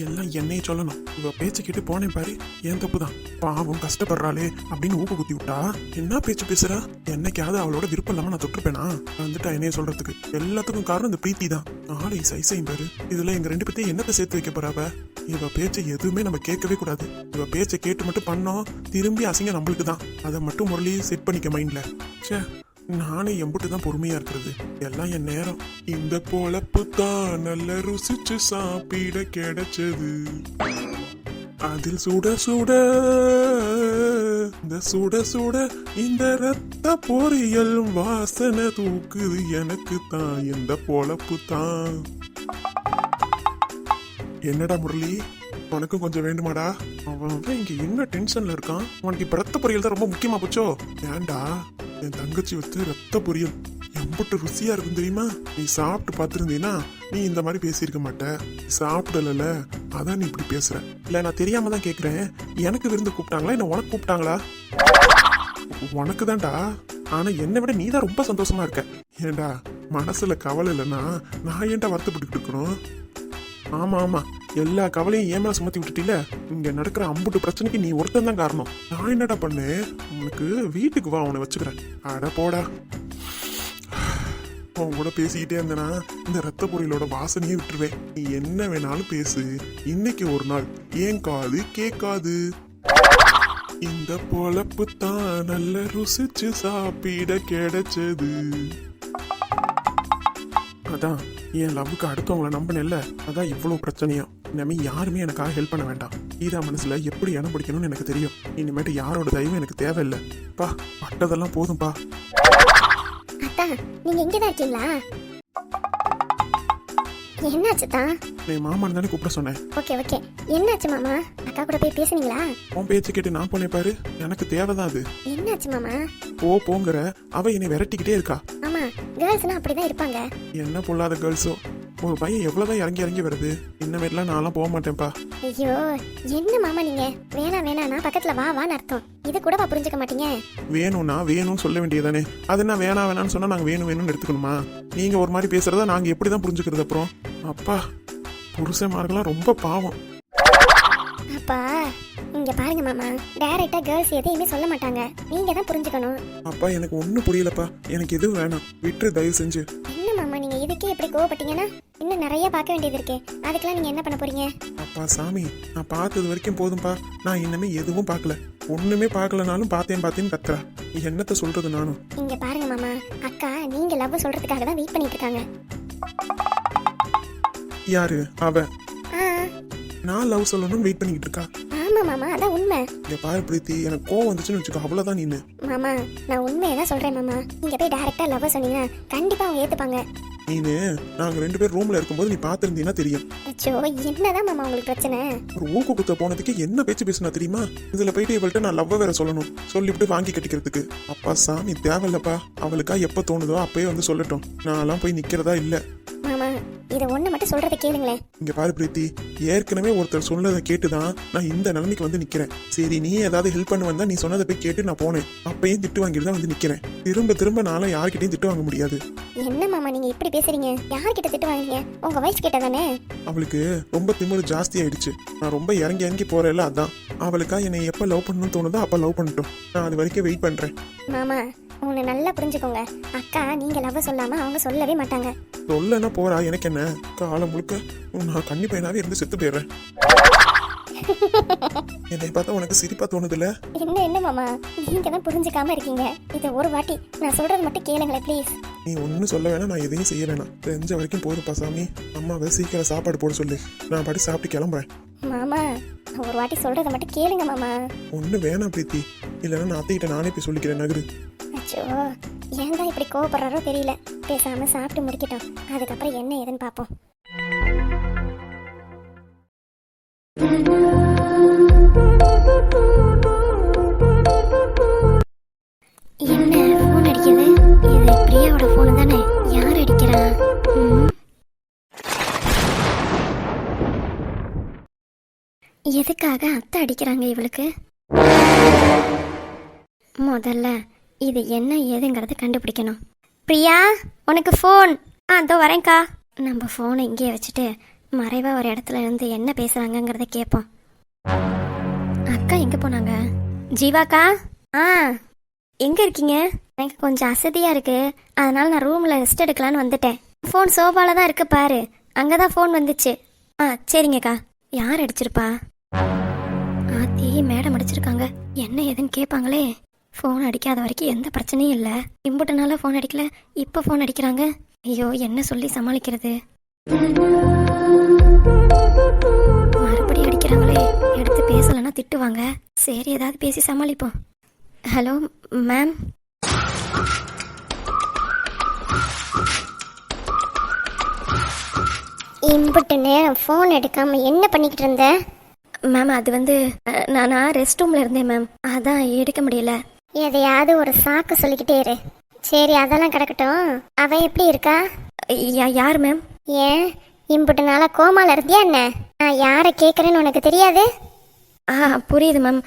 எல்லாம் என்னையே சொல்லணும். இவ பேச்சு கேட்டு போனேன் பாரு, ஏன் தப்பு தான். பாவம் கஷ்டப்படுறாளே அப்படின்னு ஊக்க குத்தி விட்டா என்ன பேச்சு பேசுறா? என்னைக்காவது அவளோட விருப்பம் இல்லாம நான் தொட்டிருப்பேனா? வந்துட்டா என்னைய சொல்றதுக்கு. எல்லாத்துக்கும் காரணம் இந்த பிரீத்தி தான். நாளை சைசையும் பாரு. இதுல எங்க ரெண்டு பேத்தையும் என்னத்தை சேர்த்து வைக்க போறாவ? இவ பேச்சை எதுவுமே நம்ம கேட்கவே கூடாது. இவ பேச்சை கேட்டு மட்டும் பண்ணோம், திரும்பி அசிங்க நம்மளுக்கு தான். அதை மட்டும் முரளி செட் பண்ணிக்க மைண்ட்ல. சே, நானே எம்புட்டு தான் பொறுமையா இருக்கிறது. எல்லாம் என் நேரம். இந்த பொழப்பு தான் நல்ல ருசிச்சு சாப்பிட கிடைச்சது. அதில் சுட சுட இந்த சுட சுட இந்த ரத்த பொரியல் வாசனை தூக்குது. எனக்கு தான் இந்த பொழப்பு தான். என்னடா முரளி, உனக்கும் கொஞ்சம் வேண்டுமாடா? அவன் இங்க என்ன டென்ஷன்ல இருக்கான்? உனக்கு இப்ப ரத்த பொரியல் தான் ரொம்ப முக்கியமா போச்சோ? ஏன்டா, என் தங்கச்சி வச்சு ரத்த பொரியல் எம்புட்டு ருசியா இருக்கும் தெரியுமா? நீ சாப்பிட்டு பார்த்துருந்தீன்னா நீ இந்த மாதிரி பேசியிருக்க மாட்ட. சாப்பிடல, அதான் நீ இப்படி பேசுற. இல்ல, நான் தெரியாம தான் கேக்குறேன். எனக்கு விருந்து கூப்பிட்டாங்களா இல்ல உனக்கு கூப்பிட்டாங்களா? உனக்கு தான்டா. ஆனா என்னை விட நீ தான் ரொம்ப சந்தோஷமா இருக்க. ஏண்டா, மனசுல கவலை இல்லைன்னா நான் ஏன்டா வருத்தப்பட்டு இருக்கணும்? ஆமா ஆமா, எல்லா கவலையும் ஏன் மேல சுமத்தி விட்டுட்டில. இங்க நடக்கிற அம்புட்டு பிரச்சனைக்கு நீ ஒருத்தன் தான் காரணம். நான் என்னடா பண்ணு? உனக்கு வீட்டுக்கு வா, உன்னை வச்சுக்கிறேன். அட போடா. உன் கூட பேசிக்கிட்டே இருந்தனா இந்த ரத்த பொரியலோட வாசனையே விட்டுருவேன். நீ என்ன வேணாலும் பேசு, இன்னைக்கு ஒரு நாள் ஏன் காது கேட்காது. இந்த பொழப்பு தான் நல்ல ருசிச்சு சாப்பிட கிடைச்சது. அதான் என் லவ்வுக்கு அடுத்தவங்களை நம்பினேன்ல, அதான் இவ்வளவு பிரச்சனையா. இனிமே யாருமே எனக்காக ஹெல்ப் பண்ண வேண்டாம். கீதா மனசுல எப்படி இடம் பிடிக்கணும்னு எனக்கு தெரியும். இனிமேட்டு யாரோட தயவும் எனக்கு தேவையில்லை. பா, பட்டதெல்லாம் போதும்பா. அத்தா, நீங்க இங்கதான் இருக்கீங்களா? என்னாச்சு தான்? நீ மாமான்னு தானே கூப்பிட சொன்னேன். ஓகே ஓகே, என்னாச்சு மாமா? அக்கா கூட போய் பேசுனீங்களா? உன் பேச்சு கேட்டு நான் போனேன் பாரு, எனக்கு தேவைதான் அது. என்னாச்சு மாமா? போங்கிற அவ என்னை விரட்டிக்கிட்டே இருக்கா. ஆமா, கேர்ள்ஸ்னா அப்படிதான் இருப்பாங்க. என்ன பொல்லாத கேர்ள்ஸோ. ஒரு பையன் எவ்வளவுதான் இறங்கி இறங்கி வருது. இன்னமேட்லாம் நான்லாம் போக மாட்டேன்ப்பா. ஐயோ, என்ன மாமா நீங்க? வேணா பக்கத்துல வா வான்னு அர்த்தம். இது கூடவா புரிஞ்சுக்க மாட்டீங்க? வேணும்னா வேணும்னு சொல்ல வேண்டியதானே. அது என்ன வேணாம்னு சொன்னா நாங்க வேணும்னு எடுத்துக்கணுமா? நீங்க ஒரு மாதிரி பேசுறதா நாங்க எப்படிதான் புரிஞ்சுக்கிறது அப்புறம்? அப்பா, புருஷன்மார்கள்லாம் ரொம்ப பாவம். அப்பா இங்க பாருங்க மாமா, டைரக்டா கேர்ள்ஸ் எதையுமே சொல்ல மாட்டாங்க. நீங்க தான் புரிஞ்சுக்கணும். அப்பா, எனக்கு ஒன்னும் புரியலப்பா. எனக்கு எதுவும் வேணாம், விட்டு தயவு செஞ்சு. என்ன மாமா நீங்க இதுக்கே எப்படி கோவப்பட்டீங்கன்னா இன்னும் நிறைய பார்க்க வேண்டியது இருக்கே. அதுக்கெல்லாம் நீங்க என்ன பண்ண போறீங்க? அப்பா சாமி, நான் பார்த்தது வரைக்கும் போதும்பா. நான் இன்னுமே எதுவும் பார்க்கல. ஒண்ணுமே பார்க்கலனாலும் பார்த்தேன்னு கத்துறா. என்னத்த சொல்றது நானும்? இங்க பாருங்க மாமா, அக்கா நீங்க லவ் சொல்றதுக்காக தான் வெயிட் பண்ணிட்டு இருக்காங்க. யாரு அவ? நான் லவ் சொல்லணும்னு வெயிட் பண்ணிட்டு இருக்கா? ஆமா மாமா, அதான் உண்மை. இங்க பாரு பிரீத்தி, எனக்கு கோவம் வந்துச்சுன்னு வச்சுக்கோ, அவ்வளவுதான். நீனு மாமா, நான் உண்மையை தான் சொல்றேன் மாமா. நீங்க போய் டைரக்டா லவ் சொன்னீங்கன்னா கண்டிப்பா அவங்க ஏத்துப்பாங்க. நீனு நாங்க ரெண்டு பேரும் ரூம்ல இருக்கும்போது நீ பாத்திருந்தீங்கன்னா தெரியும். அச்சோ, என்னதான் மாமா உங்களுக்கு பிரச்சனை? ஒரு ஊக்கு குத்த போனதுக்கு என்ன பேச்சு பேசுனா தெரியுமா? இதுல போயிட்டு இவள்கிட்ட நான் லவ் வேற சொல்லணும், சொல்லிவிட்டு வாங்கி கட்டிக்கிறதுக்கு. அப்பா சாமி, தேவையில்லப்பா. அவளுக்கா எப்ப தோணுதோ அப்பயே வந்து சொல்லட்டும். நான் எல்லாம் போய் நிக்கிறதா இல்ல. மாமா, இதை ஒண்ணு மட்டும் சொல்றதை கேளுங்களேன். இங்க பாரு பிரீத்தி, ஏற்கனவே ஒருத்தர் சொன்னதை கேட்டுதான் நான் இந்த நிலைமைக்கு வந்து நிக்கிறேன். சரி, நீ ஏதாவது ஹெல்ப் பண்ண வந்தா நீ சொன்னதை போய் கேட்டு நான் போனேன். அப்பயும் திட்டு வாங்கிட்டு தான் வந்து நிக்கிறேன். திரும்ப நானும் யார்கிட்டயும் திட்டு வாங்க முடியாது. என்ன மாமா நீங்க இப்படி பேசுறீங்க? யார்கிட்ட திட்டு வாங்குறீங்க? உங்க வைஃப் கிட்ட தானே? அவளுக்கு ரொம்ப திமிரு ஜாஸ்தி ஆயிடுச்சு. நான் ரொம்ப இறங்கி போறேன்ல, அதான். அவளுக்கா என்னை எப்ப லவ் பண்ணணும்னு தோணுதோ அப்ப லவ் பண்ணட்டும். நான் அது வரைக்கும் வெயிட் பண்றேன். மாமா, உன்னை நல்லா புரிஞ்சுக்கோங்க. அக்கா நீங்க லவ் சொல்லாம அவங்க சொல்லவே மாட்டாங்க. சொல்லனா போறா, எனக்கு என்ன? காலம் முழுக்க நான் கண்ணி பையனாவே இருந்து செத்து போயிடுறேன். என்னை பார்த்தா உனக்கு சிரிப்பா தோணுதுல? என்ன மாமா, நீங்க தான் புரிஞ்சுக்காம இருக்கீங்க. இது ஒரு வாட்டி நான் சொல்றது மட்டும் கேளுங்களேன் ப்ளீஸ். நீ ஒன்னும் சொல்ல வேணாம், நான் எதையும் செய்ய வேணாம். தெரிஞ்ச வரைக்கும் போதுப்பா சாமி. அம்மாவை சீக்கிரம் சாப்பாடு போட சொல்லு, நான் பாட்டி சாப்பிட்டு கிளம்புறேன். மாமா, ஒரு வாட்டி சொல்றதை மட்டும் கேளுங்க மாமா. ஒண்ணு வேணாம் பிரீத்தி, இல்லைன்னா நான் அத்தைகிட்ட நானே போய் சொல்லிக்கிறேன். நகரு. அச்சோ, ஏன் தான் இப்படி கோவப்படுறாரோ தெரியல. பேசாம சாப்பிட்டு முடிக்கட்டும், அதுக்கப்புறம் என்ன ஏதுன்னு பார்ப்போம். என்ன போன் அடிக்குது? இது பிரியாவோட போனு தானே? யார் அடிக்கிறா? எதுக்காக அத்தை அடிக்கிறாங்க இவளுக்கு? முதல்ல இது என்ன ஏதுங்கிறத கண்டுபிடிக்கணும். பிரியா, உனக்கு ஃபோன். அதோ வரேன்க்கா. நம்ம ஃபோனை இங்கேயே வச்சுட்டு மறைவாக ஒரு இடத்துல இருந்து என்ன பேசுகிறாங்கங்கிறத கேட்போம். அக்கா எங்கே போனாங்க? ஜீவாக்கா, எங்கே இருக்கீங்க? எனக்கு கொஞ்சம் அசதியாக இருக்கு, அதனால நான் ரூமில் ரெஸ்ட் எடுக்கலான்னு வந்துட்டேன். ஃபோன் சோஃபாவில் தான் இருக்கு பாரு, அங்கே தான் ஃபோன் வந்துச்சு. சரிங்கக்கா. யார் அடிச்சிருப்பா? ஆத்தி, மேடம் அடிச்சிருக்காங்க. என்ன ஏதுன்னு கேட்பாங்களே. ஃபோன் அடிக்காத வரைக்கும் எந்த பிரச்சனையும் இல்லை. இம்புட்டனால ஃபோன் அடிக்கல, இப்போ ஃபோன் அடிக்கிறாங்க. ஐயோ, என்ன சொல்லி சமாளிக்கிறது? மறுபடியும் அடிக்கிறாங்களே, எடுத்து பேசலன்னா திட்டுவாங்க. சரி, ஏதாவது பேசி சமாளிப்போம். Hello ma'am. இம்புட்டு நேரம் ஃபோன் எடுக்காம என்ன பண்ணிக்கிட்டு இருந்த? மேம், அது வந்து நான் ரெஸ்ட் ரூம்ல இருந்தேன் மேம், அதான் எடுக்க முடியல. எதையாவது ஒரு சாக்கு சொல்லிக்கிட்டே இரு. சரி, அதெல்லாம் கிடக்கட்டும். அவ எப்படி இருக்கா? யார் மேம்? ஏன் இம்புட்டு நாளா கோமால இருந்தியா என்ன? நான் யாரை கேட்கறேன்னு உனக்கு தெரியாது? புரியுது மேம்.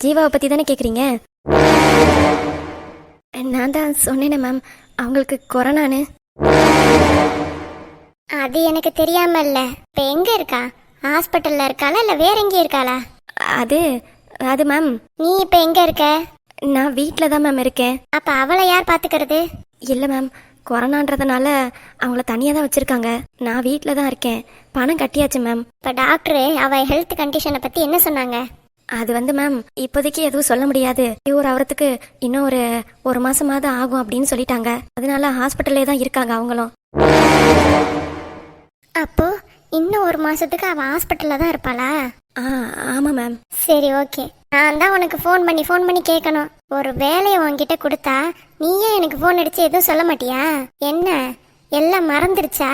ஜீவாவை பத்தி தானே கேக்குறீங்க? நான் தான் சொன்னேனே மேம், அவங்களுக்கு கொரோனான்னு. அது எனக்கு தெரியாம இல்ல. இப்ப எங்க இருக்கா? ஹாஸ்பிட்டல்ல இருக்காளா இல்ல வேற எங்கே இருக்காளா? அது மேம். நீ இப்ப எங்க இருக்க? நான் வீட்டில் தான் மேம் இருக்கேன். அப்ப அவளை யார் பாத்துக்கிறது? இல்ல மேம், கொரோனான்றதுனால அவங்கள தனியாக தான் வச்சிருக்காங்க. நான் வீட்டில் தான் இருக்கேன். பணம் கட்டியாச்சு மேம். இப்போ டாக்டரு அவ ஹெல்த் கண்டிஷனை பற்றி என்ன சொன்னாங்க? அது வந்து மேம், இப்போதைக்கு எதுவும் சொல்ல முடியாது. இவர் அவரத்துக்கு இன்னும் ஒரு மாசமாவது ஆகும் அப்படின்னு சொல்லிட்டாங்க. அதனால ஹாஸ்பிட்டல்லே தான் இருக்காங்க அவங்களும். அப்போ இன்னும் ஒரு மாசத்துக்கு அவ ஹாஸ்பிட்டல்ல தான் இருப்பாளா? ஆமா மேம். சரி, ஓகே. நான் தான் உனக்கு ஃபோன் பண்ணி கேட்கணும். ஒரு வேலையை உன்கிட்ட கொடுத்தா நீயே எனக்கு ஃபோன் அடிச்சு எதுவும் சொல்ல மாட்டியா? என்ன எல்லாம் மறந்துருச்சா?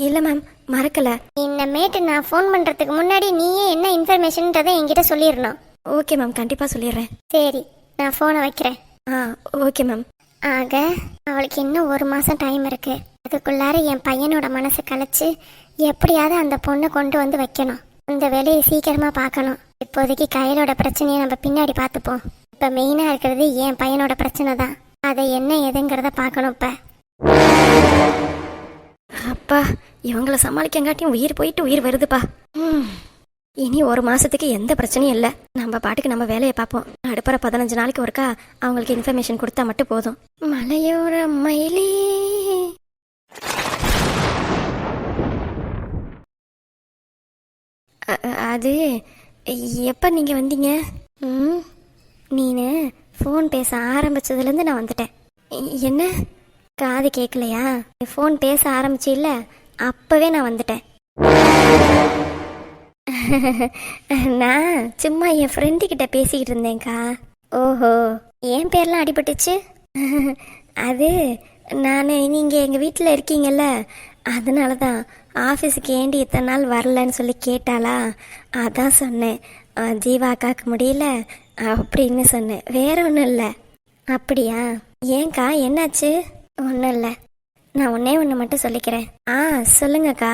இல்ல மேம், மறக்கல. இன்னமேட்டு நான் ஃபோன் பண்றதுக்கு முன்னாடி நீயே என்ன இன்ஃபர்மேஷன்ன்றதை என்கிட்ட சொல்லிடணும். ஓகே மேம், கண்டிப்பா சொல்லிடுறேன். சரி, நான் ஃபோனை வைக்கிறேன். Okay ma'am. ஆக அவளுக்கு இன்னும் ஒரு மாசம் டைம் இருக்கு. அதுக்குள்ளார என் பையனோட மனசை கலைச்சு எப்படியாவது அந்த பொண்ணை கொண்டு வந்து வைக்கணும். இந்த வேலையை சீக்கிரமா பார்க்கணும். இப்போதைக்கு கையிலோட பிரச்சனையை நம்ம பின்னாடி பார்த்துப்போம். இப்ப மெயினா இருக்கிறது என் பையனோட பிரச்சனை தான். அதை என்ன எதுங்கிறத பார்க்கணும். இப்ப அப்பா, இவங்கள சமாளிக்கங்காட்டியும் உயிர் போயிட்டு உயிர் வருதுப்பா. இனி ஒரு மாசத்துக்கு எந்த பிரச்சனையும் இல்லை. நம்ம பாட்டுக்கு நம்ம வேலையை பார்ப்போம். அடுப்புற 15 நாளைக்கு ஒருக்கா அவங்களுக்கு இன்ஃபர்மேஷன் கொடுத்தா மட்டும் போதும். மலையோர மயிலே. அது எப்போ நீங்கள் வந்தீங்க? நீனு ஃபோன் பேச ஆரம்பிச்சதுலேருந்து நான் வந்துட்டேன். என்ன காது கேட்கலையா? ஃபோன் பேச ஆரம்பிச்சில்ல, அப்போவே நான் வந்துட்டேன். நான் சும்மா என் ஃப்ரெண்டுக்கிட்ட பேசிக்கிட்டு இருந்தேன்க்கா. ஓஹோ, என் பேர்லாம் அடிபட்டுச்சு. அது நீங்கள் எங்கள் வீட்டில் இருக்கீங்கல்ல, அதனால தான் ஆஃபீஸுக்கு ஏண்டி இத்தனை நாள் வரலன்னு சொல்லி கேட்டாளா, அதான் சொன்னேன். ஜீவா அக்காவுக்கு முடியல அப்படின்னு சொன்னேன், வேற ஒன்றும் இல்லை. அப்படியா? ஏன்க்கா, என்னாச்சு? ஒன்றும் இல்லை. நான் ஒன்று மட்டும் சொல்லிக்கிறேன். சொல்லுங்கக்கா.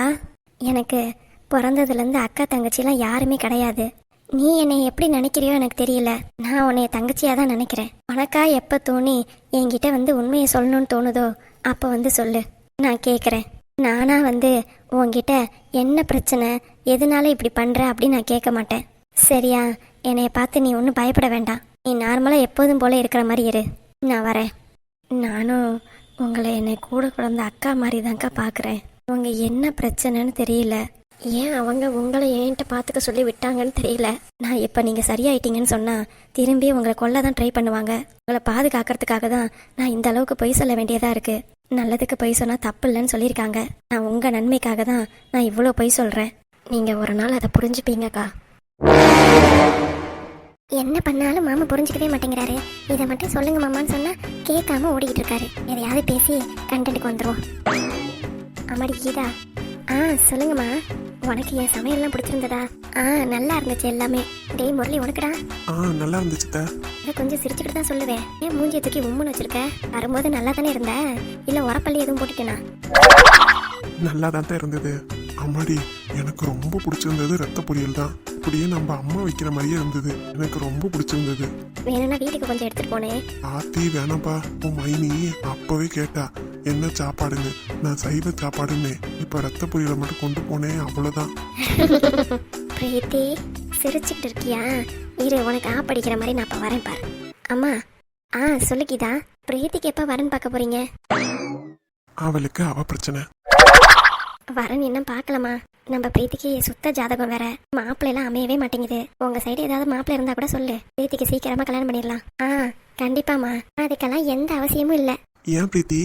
எனக்கு பிறந்ததுலேருந்து அக்கா தங்கச்சிலாம் யாருமே கிடையாது. நீ என்னை எப்படி நினைக்கிறியோ எனக்கு தெரியல. நான் உன்னைய தங்கச்சியாக தான் நினைக்கிறேன். உனக்கா எப்போ தோணி என்கிட்ட வந்து உண்மையை சொல்லணும்னு தோணுதோ அப்போ வந்து சொல்லு, நான் கேட்குறேன். நானா வந்து உன்கிட்ட என்ன பிரச்சனை, எதனால இப்படி பண்ணுற அப்படின்னு நான் கேட்க மாட்டேன். சரியா? என்னைய பார்த்து நீ ஒன்றும் பயப்பட வேண்டாம். நீ நார்மலாக எப்போதும் போல இருக்கிற மாதிரி இரு. நான் வரேன். நானும் உங்களை என்னை கூட குழந்த அக்கா மாதிரி தான்க்கா பார்க்குறேன். உங்கள் என்ன பிரச்சனைன்னு தெரியல. ஏன் அவங்க உங்களை என்கிட்ட பார்த்துக்க சொல்லி விட்டாங்கன்னு தெரியல. நான் இப்போ நீங்கள் சரியாயிட்டீங்கன்னு சொன்னால் திரும்பி உங்களை கொல்ல தான் ட்ரை பண்ணுவாங்க. உங்களை பாதுகாக்கிறதுக்காக தான் நான் இந்த அளவுக்கு பொய் சொல்ல வேண்டியதாக இருக்குது. நல்லதுக்கு பொய் சொன்னால் தப்பு இல்லைன்னு சொல்லியிருக்காங்க. நான் உங்கள் நன்மைக்காக தான் நான் இவ்வளோ பொய் சொல்கிறேன். நீங்கள் ஒரு நாள் அதை புரிஞ்சுப்பீங்கக்கா. என்ன பண்ணாலும் மாமா புரிஞ்சுக்கவே மாட்டேங்கிறாரு. இதை மட்டும் சொல்லுங்க மாமான்னு சொன்னால் கேட்காம ஓடிக்கிட்டு இருக்காரு. எதையாவது பேசி கண்டென்ட்டுக்கு வந்துடுவோம். அம்மாடி கீதா. சொல்லுங்கம்மா. உனக்கு என் சமையல்லாம் பிடிச்சிருந்ததா? நல்லா இருந்துச்சு எல்லாமே. டேய் முரளி, உனக்குடா? நல்லா இருந்துச்சு. இதை கொஞ்சம் சிரிச்சுக்கிட்டு தான் சொல்லுவேன். ஏன் மூஞ்சியை தூக்கி உம்முன்னு வச்சிருக்க? வரும்போது நல்லா தானே இருந்த, இல்லை உரப்பள்ளி எதுவும் போட்டுட்டேனா? நல்லா தான் இருந்தது. அம்மாடி, எனக்கு ரொம்ப பிடிச்சிருந்தது ரத்த பொரியல் தான். அப்படியே நம்ம அம்மா வைக்கிற மாதிரியே இருந்தது. எனக்கு ரொம்ப பிடிச்சிருந்தது. வேணும்னா வீட்டுக்கு கொஞ்சம் எடுத்துட்டு போனேன். ஆத்தி வேணாப்பா. உன் மைனி அப்பவே கேட்டா என்ன சாப்பாடுன்னு. நான் சைவ சாப்பாடுன்னு. இப்ப ரத்த பொரியலை மட்டும் கொண்டு போனேன், அவ்வளவுதான். பிரீத்தி சிரிச்சுக்கிட்டு இருக்கியா? இரு, உனக்கு படிக்கிற மாதிரி நான் இப்ப வரேன் பாரு. அம்மா. சொல்லு கீதா. பிரீத்திக்கு எப்ப வரேன்னு பார்க்க போறீங்க? அவளுக்கு அவ பிரச்சனை. வரன் இன்னும் பார்க்கலாமா? நம்ம பிரீத்திக்கு சுத்த ஜாதகம் வேற. மாப்பிள்ளை எல்லாம் அமையவே மாட்டேங்குது. உங்க சைடு ஏதாவது மாப்பிள்ளை இருந்தா கூட சொல்லு. பிரீத்திக்கு சீக்கிரமா கல்யாணம் பண்ணிடலாம். கண்டிப்பாமா. அதுக்கெல்லாம் எந்த அவசியமும் இல்ல. ஏன் பிரீத்தி?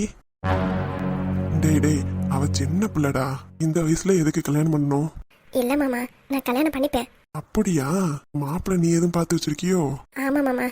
டேய் அவ சின்ன பிள்ளடா. இந்த வயசுல எதுக்கு கல்யாணம் பண்ணணும்? இல்ல மாமா, நான் கல்யாணம் பண்ணிப்பேன். அப்படியா? மாப்பிள்ளை நீ எதுவும் பார்த்து வச்சிருக்கியோ? ஆமா மாமா,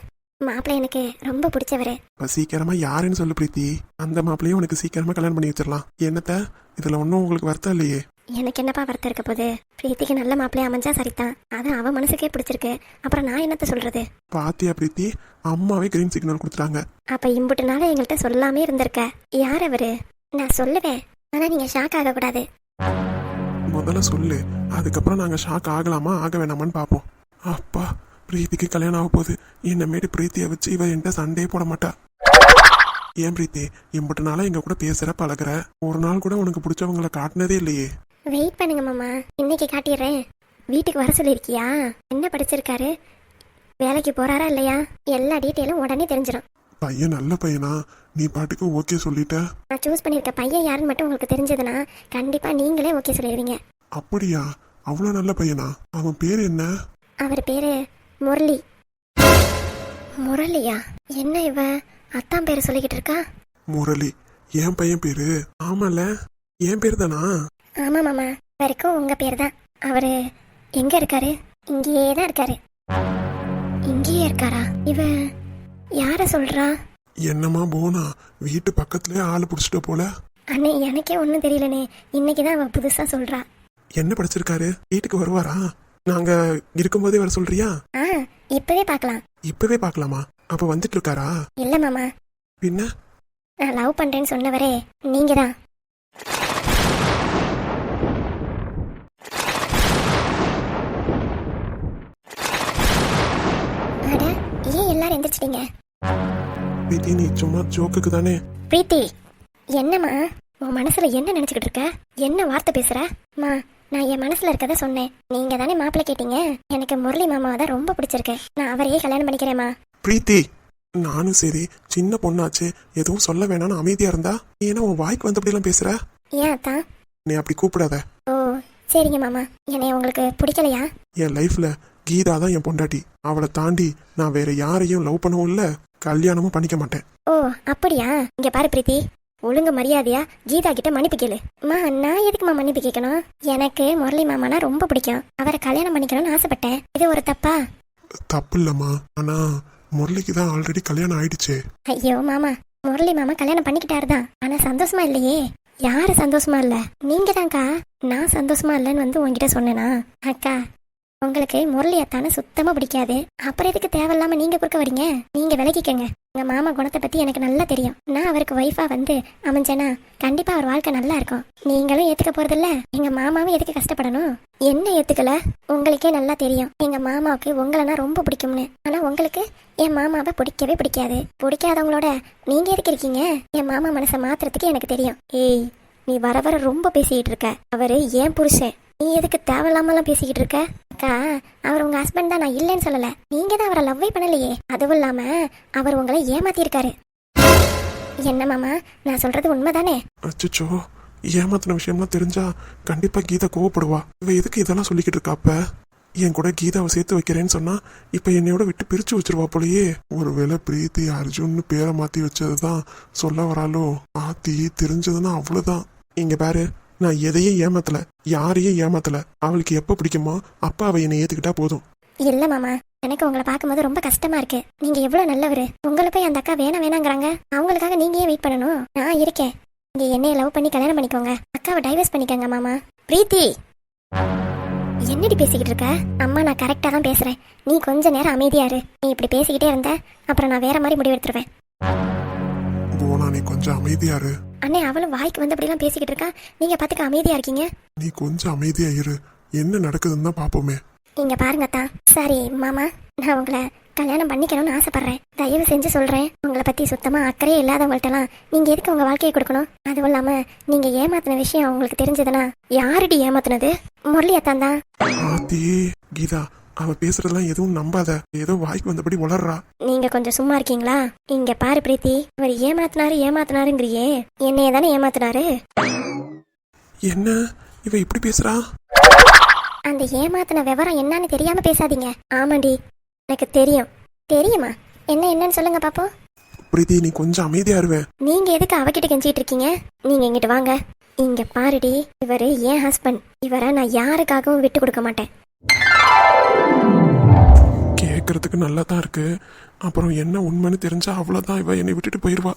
மாப்பிள்ளை எனக்கு ரொம்ப பிடிச்சவரு. சீக்கிரமா யாருன்னு சொல்லு பிரீத்தி. அந்த மாப்பிள்ளையும் உனக்கு சீக்கிரமா கல்யாணம் பண்ணி வச்சிடலாம். என்னத்த இதுல ஒன்னும் உங்களுக்கு வருத்தம் இல்லையே? எனக்கு என்னப்பா வருத்தம் இருக்க போகுது? பிரீத்திக்கு நல்ல மாப்பிள்ளைய அமைஞ்சா சரிதான். அது அவ மனசுக்கே பிடிச்சிருக்கு. அப்புறம் நான் என்னத்த சொல்றது? பாத்தியா பிரீத்தி, அம்மாவே கிரீன் சிக்னல் கொடுத்துட்டாங்க. அப்ப இம்புட்டு நாள எங்கள்கிட்ட சொல்லாமே இருந்திருக்க. யார் அவரு? நான் சொல்லுவேன், ஆனா நீங்க ஷாக் ஆக கூடாது. முதல்ல சொல்லு, அதுக்கப்புறம் நாங்க ஷாக் ஆகலாமா ஆக வேணாமான்னு பாப்போம். அப்பா, பிரீத்திக்கு கல்யாணம் ஆக போகுது. என்னமேட்டு பிரீத்தியை வச்சு இவ என்கிட்ட சண்டையே போட மாட்டா. ஏன் பிரீத்தி, இம்பட்டு நாளா எங்க கூட பேசுற பழகுற, ஒரு நாள் கூட உனக்கு பிடிச்சவங்களை காட்டினதே இல்லையே? வெயிட் பண்ணுங்க மாமா, இன்னைக்கு காட்டிடுறேன். வீட்டுக்கு வர சொல்லிருக்கியா? என்ன படிச்சிருக்காரு? வேலைக்கு போறாரா இல்லையா? எல்லா டீட்டெயிலும் உடனே தெரிஞ்சிடும். பையன் நல்ல பையனா? நீ பாட்டுக்கு ஓகே சொல்லிட்ட. நான் சூஸ் பண்ணிருக்க பையன் யாருன்னு மட்டும் உங்களுக்கு தெரிஞ்சதுன்னா கண்டிப்பா நீங்களே ஓகே சொல்லிடுவீங்க. அப்படியா? அவ்வளவு நல்ல பையனா? அவன் பேரு என்ன? அவர் பேரு முரளி. முரளியா? என்ன இவ அத்தான் பேரு சொல்லிக்கிட்டு இருக்கா? முரளி என் பையன் பேரு. ஆமால, என் பேரு தானா? ஆமா மாமா, வரைக்கும் உங்க பேரு தான். அவரு எங்க இருக்காரு? இங்கேயே தான் இருக்காரு. இங்கேயே இருக்காரா? இவ யார சொல்றா? என்னமா போனா, வீட்டு பக்கத்துலயே ஆளு புடிச்சிட்ட போல. அண்ணே, எனக்கே ஒண்ணும் தெரியலனே. இன்னைக்குதான் அவ புதுசா சொல்றா. என்ன படிச்சிருக்காரு? வீட்டுக்கு வருவாரா? நாங்க இருக்கும்போதே வர சொல்றியா? இப்பவே பார்க்கலாம். இப்பவே பார்க்கலாமா? அப்ப வந்துட்டு இருக்காரா? இல்ல மாமா. பின்ன? நான் லவ் பண்றேன்னு சொன்னவரே நீங்க தான். அட, ஏன் எல்லாரும் எந்திரிச்சிட்டீங்க? பிரீத்தி, நீ சும்மா ஜோக்குக்கு தானே. பிரீத்தி, என்னம்மா உன் மனசுல என்ன நினைச்சுக்கிட்டு இருக்க? என்ன வார்த்தை பேசுற? மா, நான் என் மனசுல இருக்கத சொன்னேன். நீங்க தானே மாப்பிள்ளை கேட்டீங்க. எனக்கு முரளி மாமாவை தான் ரொம்ப பிடிச்சிருக்கு. நான் அவரையே கல்யாணம் பண்ணிக்கிறேம்மா. பிரீத்தி, நானும் சரி, சின்ன பொண்ணாச்சு, எதுவும் சொல்ல வேணாம்னு அமைதியா இருந்தா, ஏன்னா உன் வாய்க்கு வந்தபடி எல்லாம் பேசுற? ஏன் அத்தான்? நீ அப்படி கூப்பிடாத. ஓ சரிங்க மாமா. என்னைய உங்களுக்கு பிடிக்கலையா? என் லைஃப்ல கீதா தான் என் பொண்டாட்டி. அவளை தாண்டி நான் வேற யாரையும் லவ் பண்ணவும் இல்ல, கல்யாணமும் பண்ணிக்க மாட்டேன். ஓ அப்படியா? இங்க பாரு பிரீத்தி, ஒழுங்கு மரியாதையா கீதா கிட்ட மன்னிப்பு கேளு. மா, நான் எதுக்குமா மன்னிப்பு கேட்கணும்? எனக்கு முரளி மாமானா ரொம்ப பிடிக்கும். அவரை கல்யாணம் பண்ணிக்கணும்னு ஆசைப்பட்டேன். இது ஒரு தப்பா? தப்பு இல்லம்மா, ஆனா முரளிக்கு தான் ஆல்ரெடி கல்யாணம் ஆயிடுச்சு. ஐயோ மாமா, முரளி மாமா கல்யாணம் பண்ணிக்கிட்டாருதான். ஆனா சந்தோஷமா இல்லையே. யாரு சந்தோஷமா இல்ல? நீங்க தான்க்கா. நான் சந்தோஷமா இல்லைன்னு வந்து உங்ககிட்ட சொன்னேனா? அக்கா, உங்களுக்கு முரளி அத்தான சுத்தமா பிடிக்காது. அப்புறம் எதுக்கு தேவையில்லாம நீங்க குறுக்க வரீங்க? நீங்க விலகிக்கங்க. எங்க மாமா குணத்தை பத்தி எனக்கு நல்லா தெரியும். நான் அவருக்கு ஒய்ஃபா வந்து அமைஞ்சேனா கண்டிப்பா அவர் வாழ்க்கை நல்லா இருக்கும். நீங்களும் ஏத்துக்க போறதில்ல, எங்க மாமாவும் எதுக்கு கஷ்டப்படணும்? என்ன ஏத்துக்கல? உங்களுக்கே நல்லா தெரியும் எங்க மாமாவுக்கு உங்களனா ரொம்ப பிடிக்கும்னு. ஆனா உங்களுக்கு என் மாமாவை பிடிக்கவே பிடிக்காது. பிடிக்காதவங்களோட நீங்க எதுக்கு இருக்கீங்க? என் மாமா மனசை மாத்துறதுக்கு எனக்கு தெரியும். ஏய், நீ வர வர ரொம்ப பேசிக்கிட்டு இருக்க. அவரு ஏன் புருஷன், நீ எதுக்கு தேவையில்லாமலாம் பேசிக்கிட்டு இருக்க? அக்கா, அவர் உங்க ஹஸ்பண்ட் தான், நான் இல்லைன்னு சொல்லல. நீங்க தான் அவரை லவ்வே பண்ணலையே. அதுவும் இல்லாம அவர் உங்களை ஏமாத்தி இருக்காரு. என்ன மாமா, நான் சொல்றது உண்மைதானே? அச்சோ, ஏமாத்தின விஷயம்லாம் தெரிஞ்சா கண்டிப்பா கீதா கோவப்படுவா. இவ எதுக்கு இதெல்லாம் சொல்லிக்கிட்டு இருக்கா? அப்ப என் கூட கீதாவை சேர்த்து வைக்கிறேன்னு சொன்னா இப்ப என்னையோட விட்டு பிரிச்சு வச்சிருவா போலயே. ஒருவேளை பிரீத்தி அர்ஜுன்னு பேரை மாத்தி வச்சதுதான் சொல்ல வராலோ? ஆத்தி தெரிஞ்சதுன்னா அவ்வளவுதான். இங்க பாரு, நான் எதையும் ஏமாத்தல, யாரையும் ஏமாத்தல. அவளுக்கு எப்ப பிடிக்குமோ அப்ப அவ என்னை ஏத்துக்கிட்டா போதும். இல்ல மாமா, எனக்கு உங்களை பார்க்கும்போது ரொம்ப கஷ்டமா இருக்கு. நீங்க எவ்வளவு நல்லவரு. உங்களை போய் அந்த அக்கா வேணாங்கிறாங்க. அவங்களுக்காக நீங்க ஏன் வெயிட் பண்ணணும்? நான் இருக்கேன். நீங்க என்னைய லவ் பண்ணி கல்யாணம் பண்ணிக்கோங்க. அக்காவை டைவர்ஸ் பண்ணிக்கோங்க மாமா. பிரீத்தி, என்னடி பேசிக்கிட்டு இருக்க? அம்மா, நான் கரெக்டா தான் பேசுறேன். நீ கொஞ்ச நேரம் அமைதியா இரு. நீ இப்படி பேசிக்கிட்டே இருந்த அப்புறம் நான் வேற மாதிரி முடிவெடுத்துருவேன். போனா நீ கொஞ்சம் அமைதியா இரு. அண்ணே, அவளும் வாய்க்கு வந்து அப்படிலாம் பேசிக்கிட்டு இருக்கா. நீங்க பாத்துக்க அமைதியா இருக்கீங்க. நீ கொஞ்சம் அமைதியா இரு, என்ன நடக்குதுன்னு தான் பாப்போமே. இங்க பாருங்க அத்தா. சரி மாமா, நான் உங்களை கல்யாணம் பண்ணிக்கணும்னு ஆசைப்படுறேன். தயவு செஞ்சு சொல்றேன், உங்களை பத்தி சுத்தமா அக்கறையே இல்லாதவங்கள்ட்டலாம் நீங்க எதுக்கு உங்க வாழ்க்கையை கொடுக்கணும்? அதுவும் இல்லாம நீங்க ஏமாத்தின விஷயம் அவங்களுக்கு தெரிஞ்சதுன்னா யாருடி ஏமாத்தினது? முரளி அத்தான் தான். ஆத்தி கீதா, அவ பேசுறதெல்லாம் எதுவும் நம்பாத. ஏதோ வாய்க்கு வந்தபடி வளர்றா. நீங்க கொஞ்சம் சும்மா இருக்கீங்களா? இங்க பாரு பிரீத்தி, அவர் ஏமாத்தினாருங்கிறியே, என்னைய தானே ஏமாத்தினாரு. என்ன இவ இப்படி பேசுறா? அந்த ஏமாத்தின விவரம் என்னன்னு தெரியாம பேசாதீங்க. ஆமாண்டி, எனக்கு தெரியும். தெரியுமா? என்னன்னு சொல்லுங்க பாப்போம். பிரீத்தி, நீ கொஞ்சம் அமைதியா இருவேன். நீங்க எதுக்கு அவகிட்ட கெஞ்சிட்டு இருக்கீங்க? நீங்க இங்கிட்டு வாங்க. இங்க பாருடி, இவரு என் ஹஸ்பண்ட். இவரை நான் யாருக்காகவும் விட்டு கொடுக்க மாட்டேன். கேட்கறதுக்கு நல்லா தான் இருக்கு. அப்புறம் என்ன உண்மைன்னு தெரிஞ்சா அவ்வளவுதான், இவ என்னை விட்டுட்டு போயிருவா.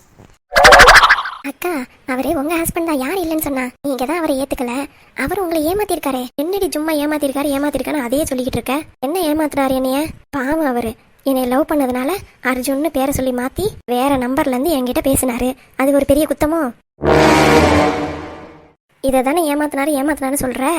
அக்கா, அவரே உங்க ஹஸ்பண்ட் தான், யார் இல்லைன்னு சொன்னா? நீங்க தான் அவரை ஏத்துக்கல. அவர் உங்களை ஏமாத்திருக்காரு. என்னடி சும்மா ஏமாத்திருக்காரு அதையே சொல்லிக்கிட்டு இருக்க? என்ன ஏமாத்துறாரு என்னைய? பாவம், அவரு என்னை லவ் பண்ணதுனால அர்ஜுன்னு பேரை சொல்லி மாத்தி வேற நம்பர்ல இருந்து என்கிட்ட பேசினாரு. அது ஒரு பெரிய குத்தமோ? இதை தானே ஏமாத்தினாரு சொல்ற?